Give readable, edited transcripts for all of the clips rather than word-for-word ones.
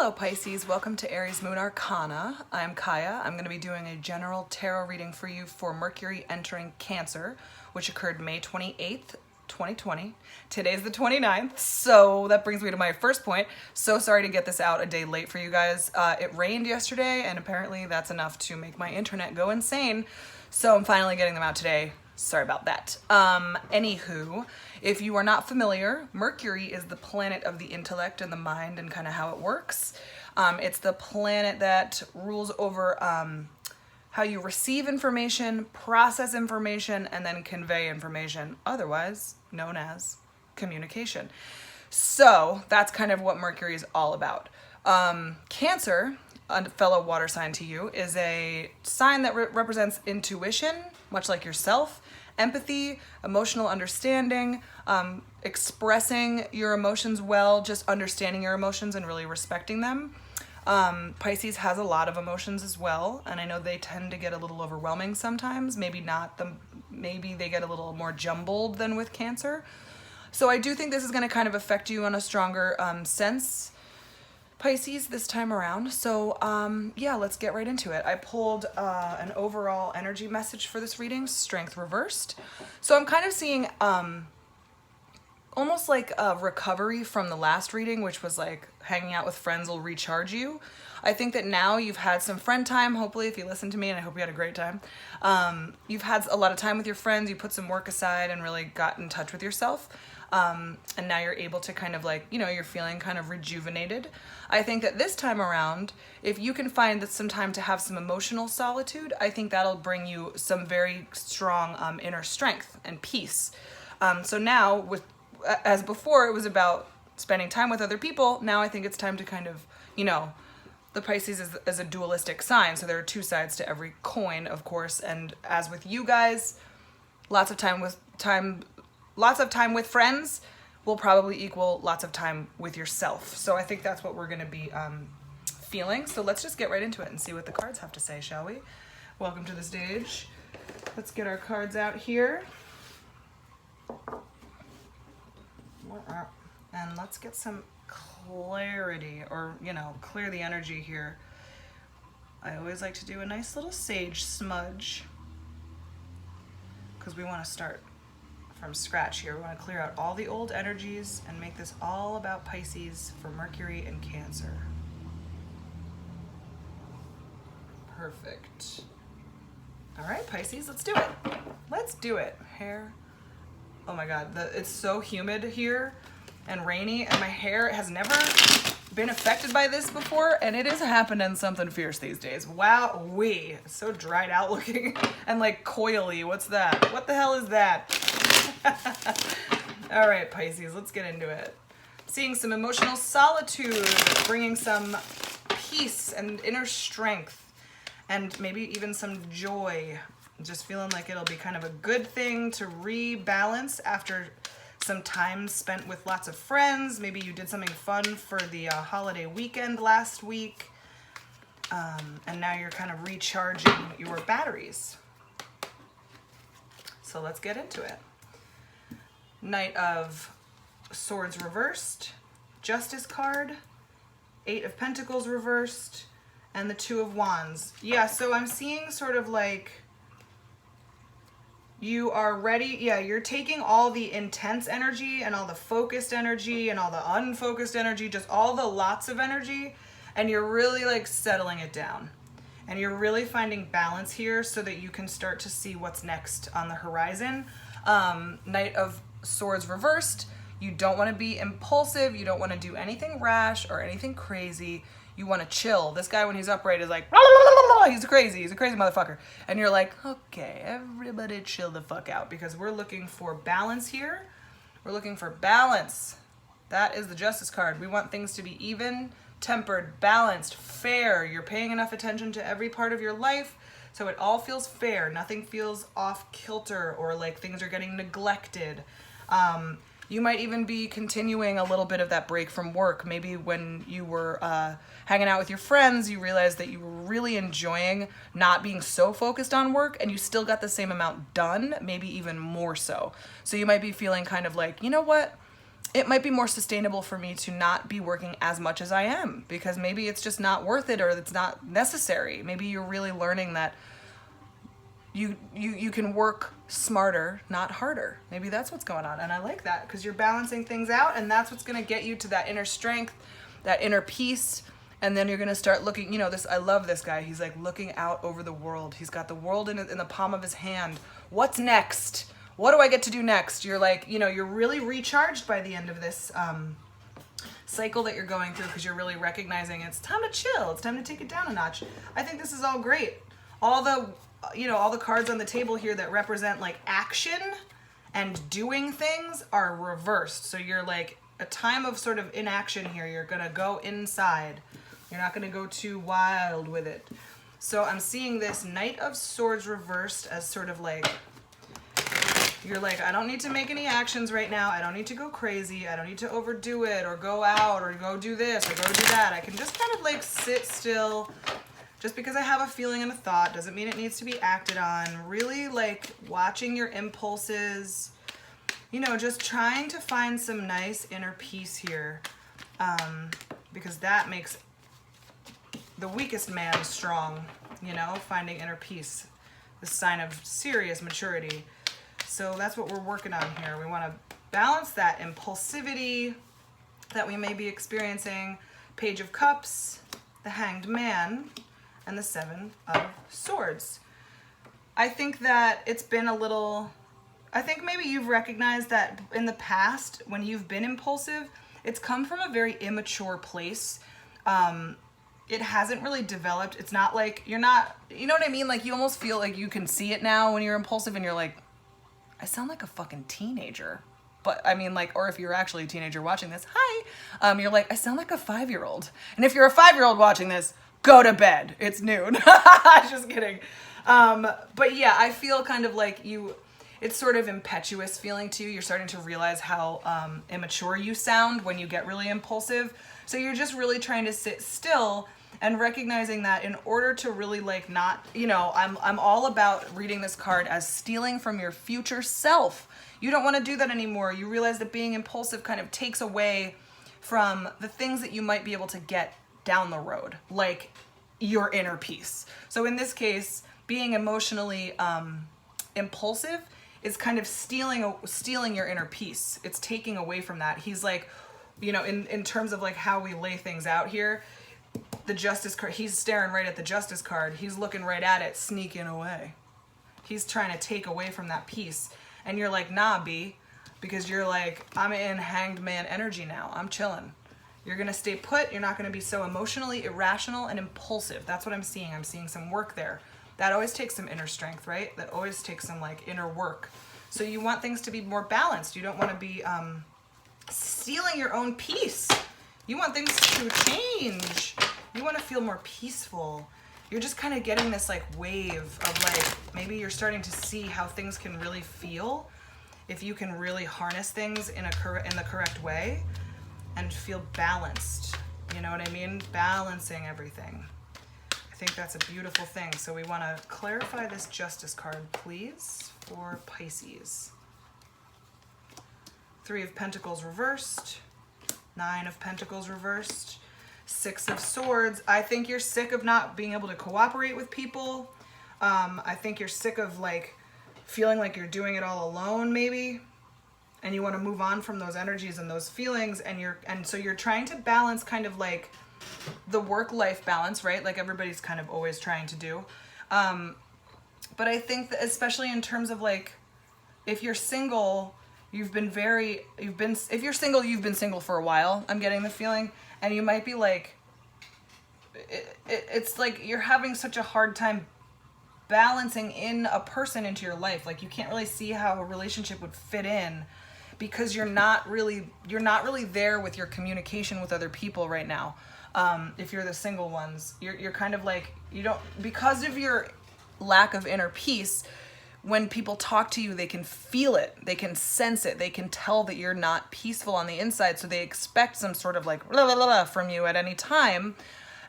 Hello Pisces, welcome to Aries Moon Arcana. I'm Kaya. I'm going to be doing a general tarot reading for you for Mercury entering Cancer, which occurred May 28th, 2020. Today's the 29th, so that brings me to my first point. So sorry to get this out a day late for you guys. It rained yesterday, and apparently that's enough to make my internet go insane, so I'm finally getting them out today. Sorry about that. Anywho, if you are not familiar, Mercury is the planet of the intellect and the mind and kind of how it works. It's the planet that rules over how you receive information, process information, and then convey information, otherwise known as communication. So that's kind of what Mercury is all about. Cancer, a fellow water sign to you, is a sign that represents intuition, much like yourself, empathy, emotional understanding, expressing your emotions well, just understanding your emotions and really respecting them. Pisces has a lot of emotions as well, and I know they tend to get a little overwhelming sometimes. Maybe they get a little more jumbled than with Cancer. So I do think this is going to kind of affect you on a stronger sense, Pisces, this time around. So yeah, let's get right into it. I pulled an overall energy message for this reading, Strength Reversed. So I'm kind of seeing almost like a recovery from the last reading, which was like hanging out with friends will recharge you. I think that now you've had some friend time, hopefully, if you listen to me, and I hope you had a great time. You've had a lot of time with your friends, you put some work aside and really got in touch with yourself. And now you're able to kind of like, you're feeling kind of rejuvenated. I think that this time around, if you can find some time to have some emotional solitude, I think that'll bring you some very strong inner strength and peace. So now, as before, it was about spending time with other people. Now I think it's time to kind of, the Pisces is a dualistic sign, so there are two sides to every coin, of course. And as with you guys, lots of time with friends will probably equal lots of time with yourself. So I think that's what we're going to be feeling. So let's just get right into it and see what the cards have to say, shall we? Welcome to the stage. Let's get our cards out here. And let's get some clarity, or, clear the energy here. I always like to do a nice little sage smudge because we want to start from scratch here. We want to clear out all the old energies and make this all about Pisces for Mercury and Cancer. Perfect. All right, Pisces, let's do it. Let's do it. Hair. Oh my God, it's so humid here and rainy, and my hair has never been affected by this before, and it is happening something fierce these days. Wow-wee. It's so dried out looking and like coily. What's that? What the hell is that? All right, Pisces, let's get into it. Seeing some emotional solitude, bringing some peace and inner strength, and maybe even some joy. Just feeling like it'll be kind of a good thing to rebalance after some time spent with lots of friends. Maybe you did something fun for the holiday weekend last week, and now you're kind of recharging your batteries. So let's get into it. Knight of Swords reversed, Justice card, Eight of Pentacles reversed, and the Two of Wands. Yeah, so I'm seeing sort of like you are ready. Yeah, you're taking all the intense energy and all the focused energy and all the unfocused energy, just all the lots of energy, and you're really like settling it down. And you're really finding balance here so that you can start to see what's next on the horizon. Knight of Swords reversed. You don't want to be impulsive. You don't want to do anything rash or anything crazy. You want to chill. This guy, when he's upright, is like, he's crazy. He's a crazy motherfucker. And you're like, okay, everybody chill the fuck out, because we're looking for balance here. We're looking for balance. That is the Justice card. We want things to be even, tempered, balanced, fair. You're paying enough attention to every part of your life so it all feels fair. Nothing feels off kilter or like things are getting neglected. You might even be continuing a little bit of that break from work. Maybe when you were hanging out with your friends, you realized that you were really enjoying not being so focused on work, and you still got the same amount done, maybe even more so. So you might be feeling kind of like, you know what? it might be more sustainable for me to not be working as much as I am, because maybe it's just not worth it, or it's not necessary. Maybe you're really learning that you can work smarter, not harder. Maybe that's what's going on. And I like that, because you're balancing things out, and that's what's going to get you to that inner strength, that inner peace. And then you're going to start looking, this, I love this guy. He's like looking out over the world. He's got the world in the palm of his hand. What's next? What do I get to do next? You're like, you're really recharged by the end of this cycle that you're going through, because you're really recognizing it's time to chill. It's time to take it down a notch. I think this is all great. All the cards on the table here that represent like action and doing things are reversed. So you're like a time of sort of inaction here. You're going to go inside. You're not going to go too wild with it. So I'm seeing this Knight of Swords reversed as sort of like, you're like, I don't need to make any actions right now. I don't need to go crazy. I don't need to overdo it or go out or go do this or go do that. I can just kind of like sit still. Just because I have a feeling and a thought doesn't mean it needs to be acted on. Really like watching your impulses, just trying to find some nice inner peace here, because that makes the weakest man strong, finding inner peace, the sign of serious maturity. So that's what we're working on here. We want to balance that impulsivity that we may be experiencing. Page of Cups, the Hanged Man, and the Seven of Swords. I think that it's been I think maybe you've recognized that in the past, when you've been impulsive, it's come from a very immature place. It hasn't really developed. It's not like you're not, you know what I mean? Like you almost feel like you can see it now when you're impulsive and you're like, I sound like a fucking teenager. But I mean, like, or if you're actually a teenager watching this, hi, you're like, I sound like a 5-year-old. And if you're a 5-year-old watching this, go to bed. It's noon. Just kidding. But yeah, I feel kind of like it's sort of impetuous feeling to you. You're starting to realize how immature you sound when you get really impulsive. So you're just really trying to sit still and recognizing that in order to really like not, I'm all about reading this card as stealing from your future self. You don't want to do that anymore. You realize that being impulsive kind of takes away from the things that you might be able to get down the road, like your inner peace. So in this case, being emotionally impulsive is kind of stealing your inner peace. It's taking away from that. He's like, in terms of like how we lay things out here, the Justice card, he's staring right at the Justice card. He's looking right at it, sneaking away. He's trying to take away from that peace. And you're like, nah, B, because you're like, I'm in Hanged Man energy now. I'm chilling. You're going to stay put. You're not going to be so emotionally irrational and impulsive. That's what I'm seeing. I'm seeing some work there. That always takes some inner strength, right? That always takes some like inner work. So you want things to be more balanced. You don't want to be stealing your own peace. You want things to change. You want to feel more peaceful. You're just kind of getting this like wave of like, maybe you're starting to see how things can really feel if you can really harness things in the correct way and feel balanced. You know what I mean? Balancing everything. I think that's a beautiful thing. So we want to clarify this Justice card, please, for Pisces. 3 of Pentacles reversed. 9 of Pentacles reversed. 6 of Swords. I think you're sick of not being able to cooperate with people. I think you're sick of like feeling like you're doing it all alone, maybe. And you want to move on from those energies and those feelings, and so you're trying to balance kind of like the work-life balance, right? Like everybody's kind of always trying to do. But I think that especially in terms of like, if you're single, you've been single for a while, I'm getting the feeling, and you might be like, it's like you're having such a hard time balancing in a person into your life. Like you can't really see how a relationship would fit in because you're not really there with your communication with other people right now. If you're the single ones, you're kind of like, because of your lack of inner peace, when people talk to you, they can feel it, they can sense it, they can tell that you're not peaceful on the inside, so they expect some sort of like blah, blah, blah from you at any time,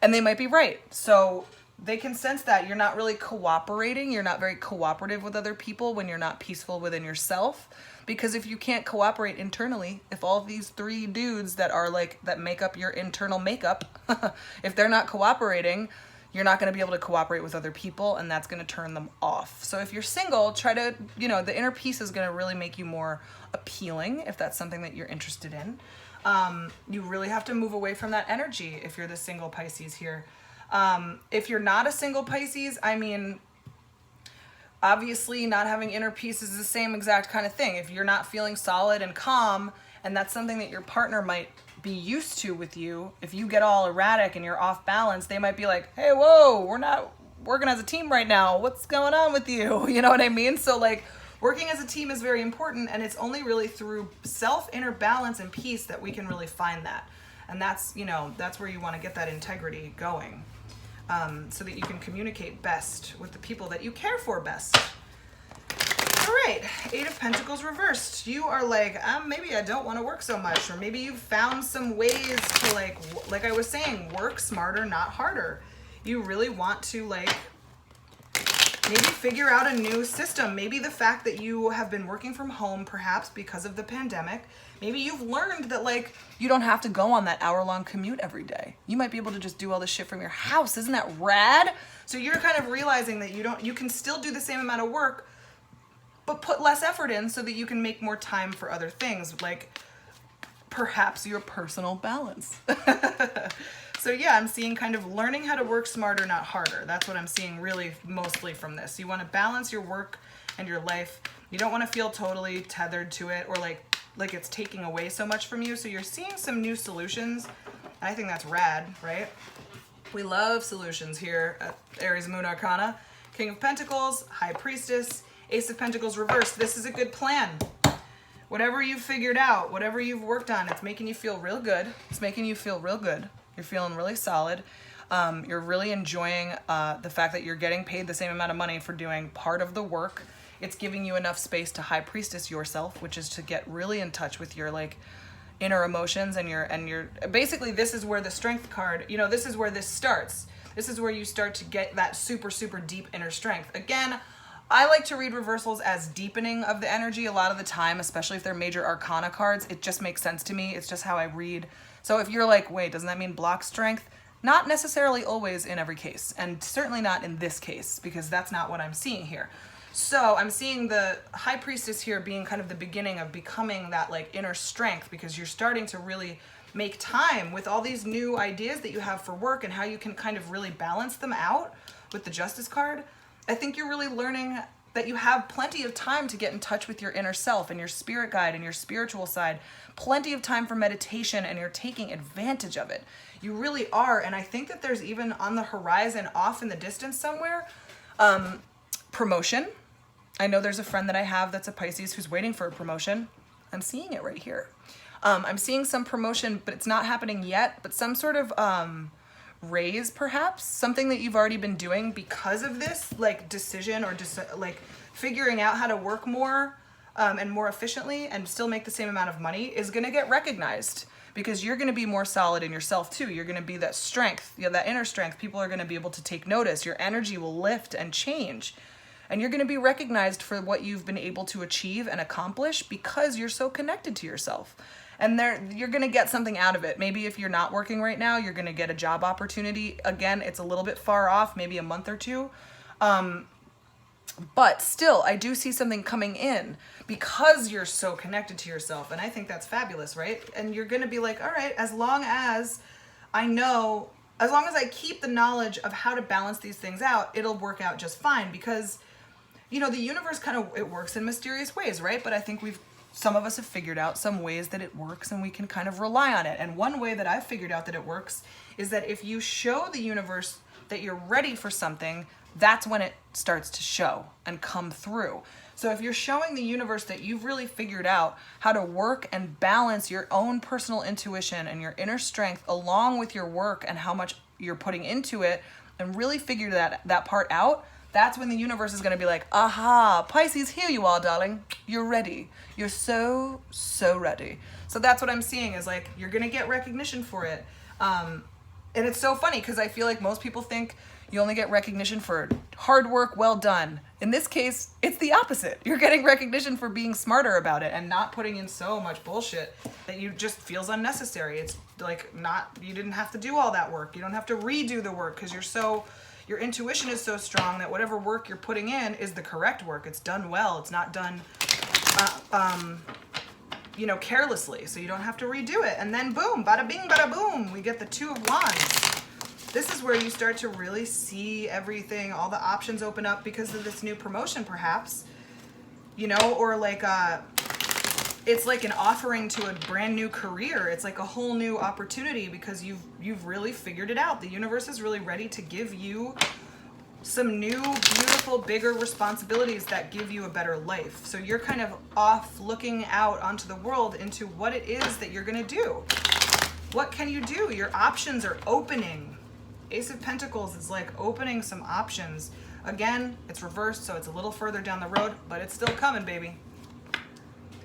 and they might be right. So they can sense that you're not really cooperating, you're not very cooperative with other people when you're not peaceful within yourself. Because if you can't cooperate internally, if all these three dudes that are like, that make up your internal makeup, if they're not cooperating, you're not going to be able to cooperate with other people, and that's going to turn them off. So if you're single, try to, you know, the inner peace is going to really make you more appealing if that's something that you're interested in. You really have to move away from that energy if you're the single Pisces here. If you're not a single Pisces, I mean, obviously not having inner peace is the same exact kind of thing. If you're not feeling solid and calm, and that's something that your partner might be used to with you, if you get all erratic and you're off balance, they might be like, hey, whoa, we're not working as a team right now. What's going on with you? You know what I mean? So like, working as a team is very important, and it's only really through inner balance and peace that we can really find that. And that's, you know, that's where you want to get that integrity going, so that you can communicate best with the people that you care for best. All right, Eight of Pentacles reversed. You are like, maybe I don't want to work so much, or maybe you've found some ways to like I was saying, work smarter, not harder. You really want to like, maybe figure out a new system. Maybe the fact that you have been working from home, perhaps because of the pandemic, maybe you've learned that like, you don't have to go on that hour-long commute every day. You might be able to just do all this shit from your house. Isn't that rad? So you're kind of realizing that you can still do the same amount of work, but put less effort in so that you can make more time for other things, like perhaps your personal balance. So yeah, I'm seeing kind of learning how to work smarter, not harder. That's what I'm seeing really mostly from this. You want to balance your work and your life. You don't want to feel totally tethered to it, or like it's taking away so much from you. So you're seeing some new solutions. I think that's rad, right? We love solutions here at Aries Moon Arcana. King of Pentacles, High Priestess, Ace of Pentacles reversed. This is a good plan. Whatever you've figured out, whatever you've worked on, it's making you feel real good. It's making you feel real good. You're feeling really solid. You're really enjoying the fact that you're getting paid the same amount of money for doing part of the work. It's giving you enough space to High Priestess yourself, which is to get really in touch with your like inner emotions and your basically, this is where the Strength card, you know, this is where this starts. This is where you start to get that super, super deep inner strength. Again, I like to read reversals as deepening of the energy a lot of the time, especially if they're major arcana cards. It just makes sense to me. It's just how I read. So if you're like, wait, doesn't that mean block strength? Not necessarily always in every case, and certainly not in this case, because that's not what I'm seeing here. So I'm seeing the High Priestess here being kind of the beginning of becoming that like inner strength, because you're starting to really make time with all these new ideas that you have for work and how you can kind of really balance them out with the Justice card. I think you're really learning that you have plenty of time to get in touch with your inner self and your spirit guide and your spiritual side. Plenty of time for meditation, and you're taking advantage of it. You really are. And I think that there's even on the horizon, off in the distance somewhere, promotion. I know there's a friend that I have that's a Pisces who's waiting for a promotion. I'm seeing it right here. I'm seeing some promotion, but it's not happening yet, but some sort of raise, perhaps something that you've already been doing because of this like decision, or just like figuring out how to work more and more efficiently and still make the same amount of money is going to get recognized, because you're going to be more solid in yourself too. You're going to be that strength, you know, that inner strength. People are going to be able to take notice. Your energy will lift and change, and you're going to be recognized for what you've been able to achieve and accomplish because you're so connected to yourself. And you're going to get something out of it. Maybe if you're not working right now, you're going to get a job opportunity. Again, it's a little bit far off, maybe a month or two. But still, I do see something coming in because you're so connected to yourself. And I think that's fabulous, right? And you're going to be like, all right, as long as I know, as long as I keep the knowledge of how to balance these things out, it'll work out just fine. Because, you know, the universe kind of, it works in mysterious ways, right? But I think some of us have figured out some ways that it works, and we can kind of rely on it. And one way that I've figured out that it works is that if you show the universe that you're ready for something, that's when it starts to show and come through. So if you're showing the universe that you've really figured out how to work and balance your own personal intuition and your inner strength along with your work and how much you're putting into it, and really figure that part out, that's when the universe is going to be like, aha, Pisces, here you are, darling. You're ready. You're so, so ready. So that's what I'm seeing, is like, you're going to get recognition for it. And it's so funny because I feel like most people think you only get recognition for hard work, well done. In this case, it's the opposite. You're getting recognition for being smarter about it and not putting in so much bullshit that you just feels unnecessary. It's like you didn't have to do all that work. You don't have to redo the work because your intuition is so strong that whatever work you're putting in is the correct work. It's done well. It's not done, carelessly. So you don't have to redo it. And then boom, bada bing, bada boom, we get the Two of Wands. This is where you start to really see everything, all the options open up because of this new promotion, perhaps, or like it's like an offering to a brand new career. It's like a whole new opportunity because you've really figured it out. The universe is really ready to give you some new, beautiful, bigger responsibilities that give you a better life. So you're kind of off looking out onto the world into what it is that you're going to do. What can you do? Your options are opening. Ace of Pentacles is like opening some options. Again, it's reversed, so it's a little further down the road, but it's still coming, baby.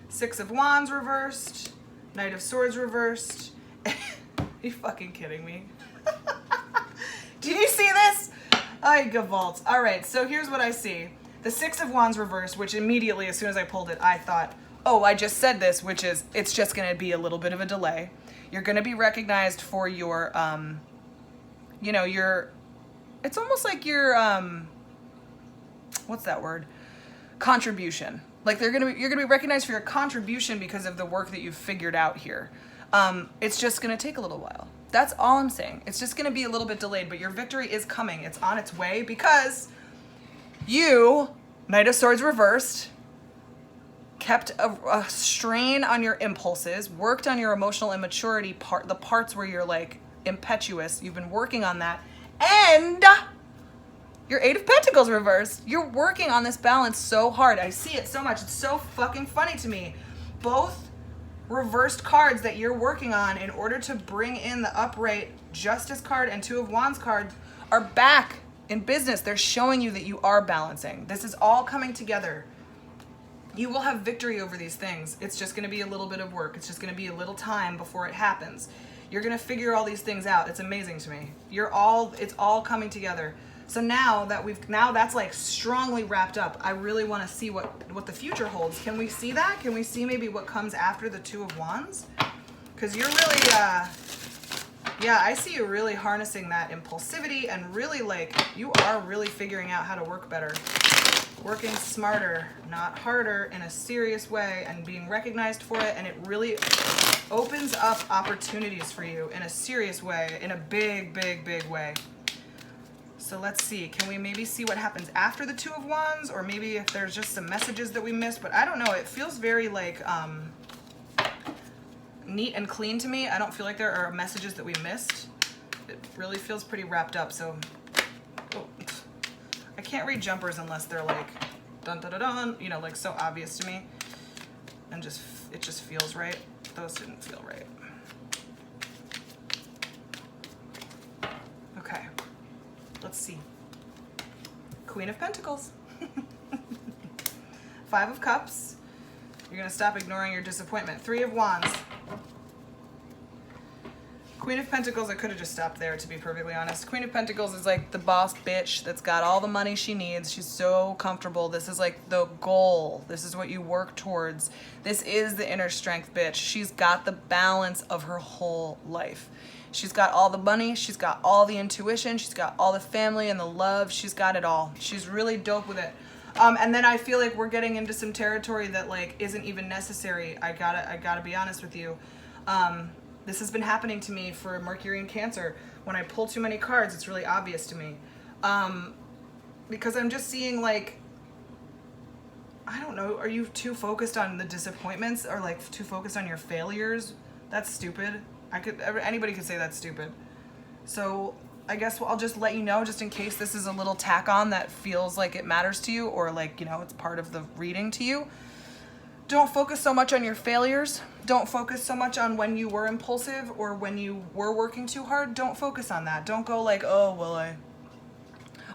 Six of Wands reversed. Knight of Swords reversed. Are you fucking kidding me? Do you see this? Ay, gavalt. All right, so here's what I see. The Six of Wands reversed, which immediately, as soon as I pulled it, I thought, oh, I just said this, which is, it's just going to be a little bit of a delay. You're going to be recognized for your, it's almost like your, what's that word? Contribution. Like you're gonna be recognized for your contribution because of the work that you've figured out here. It's just gonna take a little while. That's all I'm saying. It's just gonna be a little bit delayed, but your victory is coming. It's on its way because you, Knight of Swords reversed, kept a strain on your impulses, worked on your emotional immaturity part, the parts where you're like impetuous. You've been working on that, and your Eight of Pentacles reversed. You're working on this balance so hard. I see it so much. It's so fucking funny to me. Both reversed cards that you're working on in order to bring in the upright Justice card and Two of Wands card are back in business. They're showing you that you are balancing. This is all coming together. You will have victory over these things. It's just going to be a little bit of work. It's just going to be a little time before it happens. You're going to figure all these things out. It's amazing to me. It's all coming together. So now that's like strongly wrapped up. I really want to see what the future holds. Can we see that? Can we see maybe what comes after the Two of Wands? Because you're really, I see you really harnessing that impulsivity and really you are really figuring out how to work better. Working smarter, not harder, in a serious way and being recognized for it. And it really opens up opportunities for you in a serious way, in a big, big, big way. So let's see, can we maybe see what happens after the Two of Wands, or maybe if there's just some messages that we missed, but I don't know, it feels very neat and clean to me. I don't feel like there are messages that we missed. It really feels pretty wrapped up, so I can't read jumpers unless they're like dun dun dun dun, like so obvious to me, and it just feels right. Those didn't feel right. Okay. Let's see. Queen of Pentacles. Five of Cups. You're going to stop ignoring your disappointment. Three of Wands. Queen of Pentacles, I could have just stopped there, to be perfectly honest. Queen of Pentacles is like the boss bitch that's got all the money she needs. She's so comfortable. This is like the goal. This is what you work towards. This is the inner strength bitch. She's got the balance of her whole life. She's got all the money, she's got all the intuition, she's got all the family and the love, she's got it all. She's really dope with it. And then I feel like we're getting into some territory that isn't even necessary. I gotta be honest with you. This has been happening to me for Mercury and Cancer. When I pull too many cards, it's really obvious to me. Because I'm just seeing I don't know, are you too focused on the disappointments or too focused on your failures? That's stupid. Anybody could say that's stupid. So I guess I'll just let you know, just in case this is a little tack on that feels like it matters to you, or it's part of the reading to you. Don't focus so much on your failures. Don't focus so much on when you were impulsive or when you were working too hard. Don't focus on that. Don't go oh, well,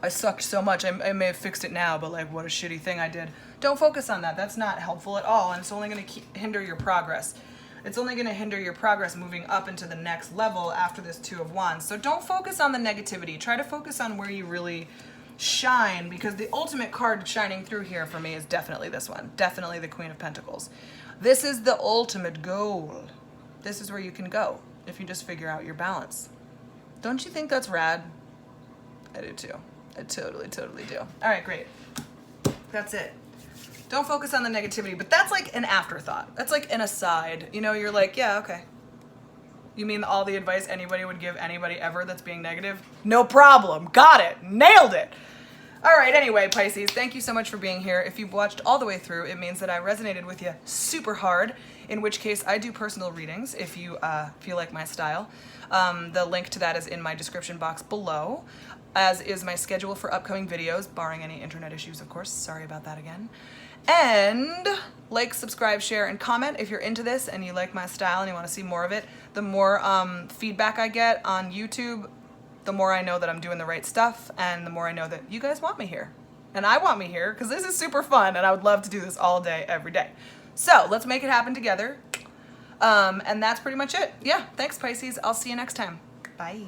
I sucked so much. I may have fixed it now, but what a shitty thing I did. Don't focus on that. That's not helpful at all, and it's only going to hinder your progress. it's only going to hinder your progress moving up into the next level after this Two of Wands. So don't focus on the negativity. Try to focus on where you really shine, because the ultimate card shining through here for me is definitely this one. Definitely the Queen of Pentacles. This is the ultimate goal. This is where you can go if you just figure out your balance. Don't you think that's rad? I do too. I totally, totally do. All right, great. That's it. Don't focus on the negativity, but that's like an afterthought. That's like an aside. You know, you're like, yeah, okay. You mean all the advice anybody would give anybody ever that's being negative? No problem. Got it. Nailed it. All right, anyway, Pisces, thank you so much for being here. If you've watched all the way through, it means that I resonated with you super hard, in which case I do personal readings if you feel like my style. The link to that is in my description box below, as is my schedule for upcoming videos, barring any internet issues, of course. Sorry about that again. And like, subscribe, share, and comment if you're into this and you like my style and you want to see more of it. The more feedback I get on YouTube, the more I know that I'm doing the right stuff, and the more I know that you guys want me here. And I want me here because this is super fun, and I would love to do this all day, every day. So let's make it happen together. And that's pretty much it. Yeah, thanks, Pisces. I'll see you next time. Bye.